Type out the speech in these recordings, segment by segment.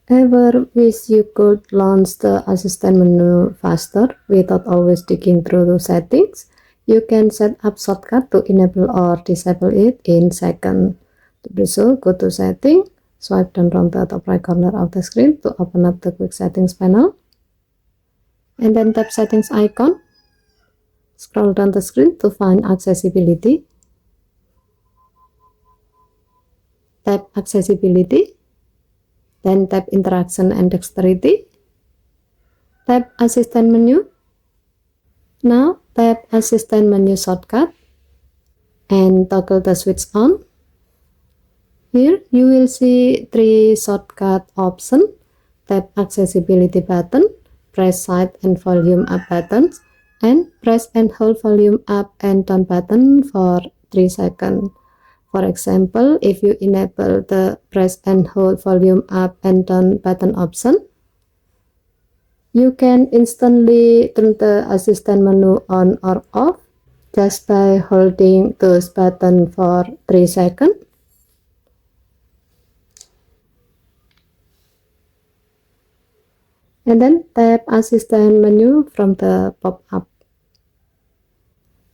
Ever wish you could launch the assistant menu faster without always digging through the settings? You can set up shortcut to enable or disable it in seconds. To do so, go to setting, swipe down from the top right corner of the screen to open up the quick settings panel, and then tap settings icon. Scroll down the screen to find accessibility. Tap accessibility. Then tap interaction and dexterity. Tap assistant menu. Now tap assistant menu shortcut and toggle the switch on. Here you will see 3 shortcut options. Tap accessibility button, press side and volume up buttons, and press and hold volume up and down button for 3 seconds. For example, if you enable the press and hold volume up and down button option, you can instantly turn the assistant menu on or off just by holding those buttons for 3 seconds. And then tap assistant menu from the pop-up.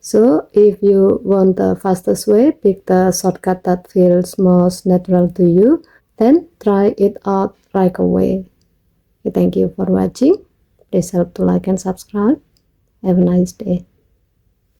So if you want the fastest way, pick the shortcut that feels most natural to you, then try it out right away. Thank you for watching. Please help to like and subscribe. Have a nice day.